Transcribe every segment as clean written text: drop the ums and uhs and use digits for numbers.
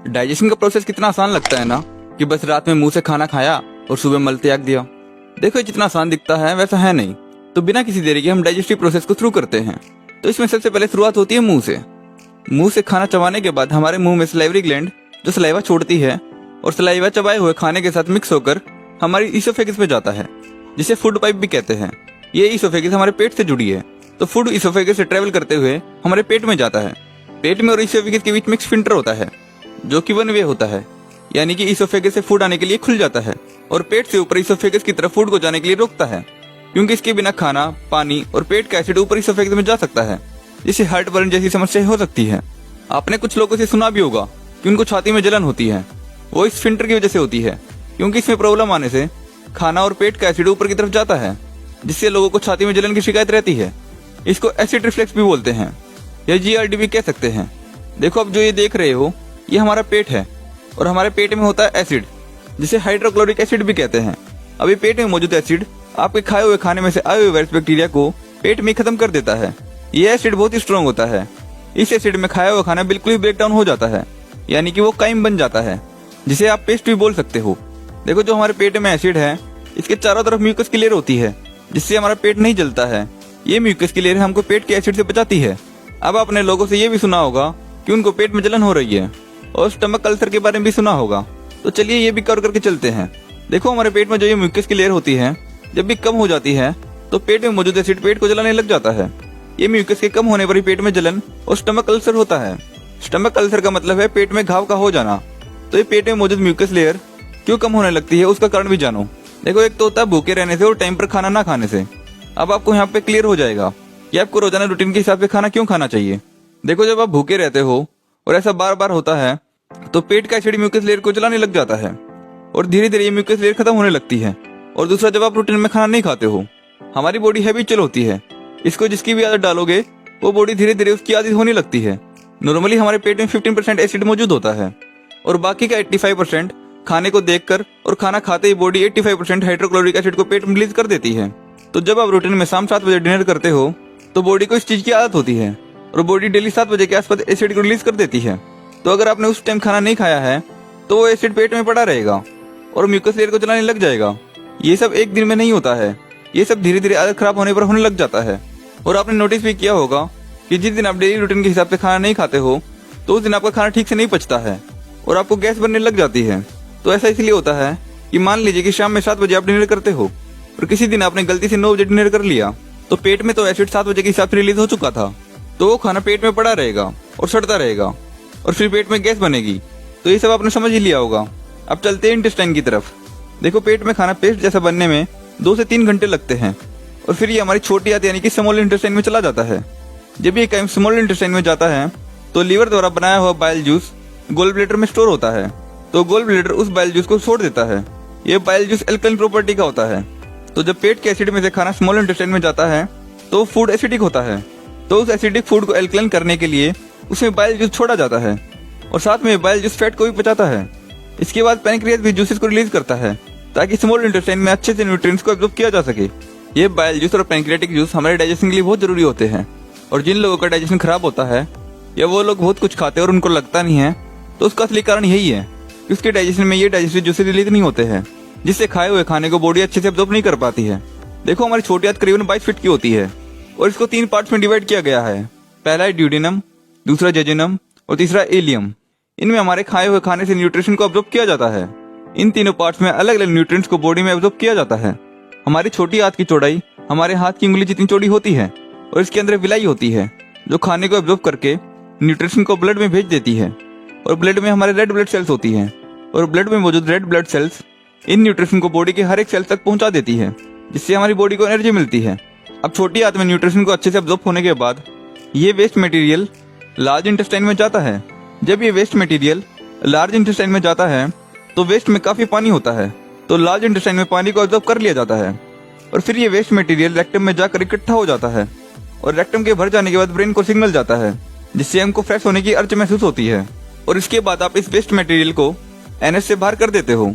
Digestion का process कितना आसान लगता है ना, कि बस रात में मुंह से खाना खाया और सुबह मल त्याग दिया। देखो ये जितना आसान दिखता है वैसा है नहीं। तो बिना किसी देरी के हम डाइजेस्टिव प्रोसेस को शुरू करते हैं। तो इसमें सबसे पहले शुरुआत होती है मुंह से। मुंह से खाना चबाने के बाद हमारे मुंह में सलाइवरी ग्लैंड जो सलाइवा छोड़ती है और सलाइवा चबाए हुए खाने के साथ मिक्स होकर हमारी ईसोफेगस में जाता है, जिसे फूड पाइप भी कहते हैं। ये ईसोफेगस हमारे पेट से जुड़ी है, तो फूड ईसोफेगस से ट्रेवल करते हुए हमारे पेट में जाता है। पेट में और ईसोफेगस के बीच में एक स्फिंक्टर होता है जो कि वन वे होता है, यानी कि ईसोफेगस से फूड आने के लिए खुल जाता है और पेट से ऊपर ईसोफेगस की तरफ फूड को जाने के लिए रोकता है, क्योंकि इसके बिना खाना, पानी और पेट का एसिड ऊपर ईसोफेगस में जा सकता है, जिससे हार्ट बर्न जैसी समस्या हो सकती है। आपने कुछ लोगों से सुना भी होगा कि उनको छाती में जलन होती है, वो इस स्फिंक्टर की वजह से होती है, क्योंकि इसमें प्रॉब्लम आने से खाना और पेट का एसिड ऊपर की तरफ जाता है, जिससे लोगों को छाती में जलन की शिकायत रहती है। इसको एसिड रिफ्लेक्स भी बोलते हैं या जीआरडी भी कह सकते हैं। देखो अब जो ये देख रहे हो ये हमारा पेट है और हमारे पेट में होता है एसिड, जिसे हाइड्रोक्लोरिक एसिड भी कहते हैं। अभी पेट में मौजूद एसिड आपके खाए हुए खाने में से आए हुए वायरस बैक्टीरिया को पेट में खत्म कर देता है। ये एसिड बहुत ही स्ट्रॉन्ग होता है। इस एसिड में खाया हुआ खाना बिल्कुल ही ब्रेक डाउन हो जाता है, यानी कि वो काइम बन जाता है, जिसे आप पेस्ट भी बोल सकते हो। देखो जो हमारे पेट में एसिड है इसके चारों तरफ म्यूकस की लेयर होती है, जिससे हमारा पेट नहीं जलता है। ये म्यूकस की लेयर हमको पेट के एसिड से बचाती है। अब आपने लोगों से ये भी सुना होगा कि उनको पेट में जलन हो रही है और स्टमक अल्सर के बारे में भी सुना होगा। तो चलिए ये भी कवर करके चलते हैं। देखो हमारे पेट में जो ये म्यूकस की लेयर होती है जब भी कम हो जाती है तो पेट में मौजूद एसिड पेट को जलाने लग जाता है। ये म्यूकस के कम होने पर ही पेट में जलन और स्टमक अल्सर होता है। स्टमक अल्सर का मतलब है पेट में घाव का हो जाना। तो ये पेट में मौजूद म्यूकस लेयर क्यों कम होने लगती है उसका कारण भी जानो। देखो एक तो होता है भूखे रहने से और टाइम पर खाना ना खाने से। अब आपको यहाँ पे क्लियर हो जाएगा कि आपको रोजाना रूटीन के हिसाब से खाना क्यों खाना चाहिए। देखो जब आप भूखे रहते हो और ऐसा बार बार होता है तो पेट का एसिड म्यूकस लेयर को जलाने लग जाता है और धीरे धीरे ये म्यूकस लेयर खत्म होने लगती है। और दूसरा, जब आप रूटीन में खाना नहीं खाते हो, हमारी बॉडी हैबिचुअल होती है। इसको जिसकी भी आदत डालोगे वो बॉडी धीरे धीरे उसकी आदत होने लगती है। नॉर्मली हमारे पेट में 15% एसिड मौजूद होता है और बाकी का 85% खाने को देखकर और खाना खाते ही बॉडी 85% हाइड्रोक्लोरिक एसिड को पेट में रिलीज कर देती है। तो जब आप रूटीन में शाम 7 बजे डिनर करते हो तो बॉडी को इस चीज की आदत होती है और बॉडी डेली 7 बजे के आसपास एसिड को रिलीज कर देती है। तो अगर आपने उस टाइम खाना नहीं खाया है तो वो एसिड पेट में पड़ा रहेगा और म्यूकस लेयर को जलाने लग जाएगा। ये सब एक दिन में नहीं होता है, ये सब धीरे धीरे आदत खराब होने पर होने लग जाता है। और आपने नोटिस भी किया होगा कि जिस दिन आप डेली रूटीन के हिसाब से खाना नहीं खाते हो तो उस दिन आपका खाना ठीक से नहीं पचता है और आपको गैस बनने लग जाती है। तो ऐसा इसलिए होता है कि मान लीजिए कि शाम में 7 बजे आप डिनर करते हो और किसी दिन आपने गलती से 9 बजे डिनर कर लिया, तो पेट में तो एसिड 7 बजे के हिसाब से रिलीज हो चुका था, तो वो खाना पेट में पड़ा रहेगा और सड़ता रहेगा और फिर पेट में गैस बनेगी। तो ये सब आपने समझ ही लिया होगा। अब चलते हैं इंटेस्टाइन की तरफ। देखो पेट में खाना पेस्ट जैसा बनने में 2 से 3 घंटे लगते हैं और फिर ये हमारी छोटी आंत यानी कि स्मॉल इंटेस्टाइन में चला जाता है। जब ये काइम स्मॉल इंटेस्टाइन में जाता है तो लीवर द्वारा बनाया हुआ बाइल जूस गोल ब्लैडर में स्टोर होता है, तो गोल ब्लैडर उस बाइल जूस को छोड़ देता है। ये बाइल जूस एल्कलाइन प्रॉपर्टी का होता है। तो जब पेट के एसिड में से खाना स्मॉल इंटेस्टाइन में जाता है तो फूड एसिडिक होता है, तो उस एसिडिक फूड को एल्कलाइन करने के लिए उसमें बाइल जूस छोड़ा जाता है और साथ में बाइल जूस फैट को भी पचाता है। इसके बाद पैनक्रियास भी जूसेस को रिलीज करता है ताकि स्मॉल इंटेस्टाइन में अच्छे से न्यूट्रिएंट्स को एब्जॉर्ब किया जा सके। ये बाइल जूस और पैनक्रियाटिक जूस हमारे डाइजेशन के लिए बहुत जरूरी होते हैं। और जिन लोगों का डाइजेशन खराब होता है या वो लोग बहुत कुछ खाते हैं और उनको लगता नहीं है, तो उसका असली कारण यही है कि उसके डाइजेशन में ये डाइजेस्टिव जूसेस रिलीज नहीं होते हैं, जिससे खाए हुए खाने को बॉडी अच्छे से एब्जॉर्ब नहीं कर पाती है। देखो हमारी छोटी आंत करीबन 22 फीट की होती है और इसको 3 पार्ट्स में डिवाइड किया गया है। पहला है ड्यूडेनम, दूसरा जेजुनम और तीसरा एलियम। इनमें हमारे खाए हुए खाने से न्यूट्रिशन को एब्जॉर्ब किया जाता है। इन तीनों पार्ट्स में अलग अलग न्यूट्रिएंट्स को बॉडी में एब्जॉर्ब किया जाता है। हमारी छोटी आंत की चौड़ाई हमारे हाथ की उंगली जितनी चौड़ी होती है और इसके अंदर विलाई होती है जो खाने को एब्जॉर्ब करके न्यूट्रिशन को ब्लड में भेज देती है। और ब्लड में हमारे रेड ब्लड सेल्स होती हैं और ब्लड में मौजूद red blood cells in nutrition को बॉडी के हर एक सेल तक पहुंचा देती है, जिससे हमारी बॉडी को एनर्जी मिलती है। अब छोटी आंत में न्यूट्रिशन को अच्छे से एब्जॉर्ब होने के बाद ये वेस्ट मटेरियल लार्ज इंटेस्टाइन में जाता है। जब ये वेस्ट मटेरियल लार्ज इंटेस्टाइन में जाता है तो वेस्ट में काफी पानी होता है, तो लार्ज इंटेस्टाइन में पानी को एब्जॉर्ब कर लिया जाता है और फिर ये वेस्ट मटेरियल रेक्टम में जाकर इकट्ठा हो जाता है और रेक्टम के भर जाने के बाद ब्रेन को सिग्नल जाता है, जिससे हमको फ्रेश होने की अर्ज महसूस होती है। और इसके बाद आप इस वेस्ट मटेरियल को एनएस से बाहर कर देते हो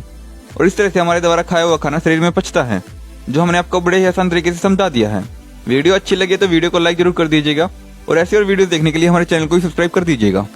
और इस तरह से हमारे द्वारा खाया हुआ खाना शरीर में पचता है, जो हमने आपको बड़े ही आसान तरीके से समझा दिया है। वीडियो अच्छी लगे तो वीडियो को लाइक जरूर कर दीजिएगा और ऐसे और वीडियो देखने के लिए हमारे चैनल को भी सब्सक्राइब कर दीजिएगा।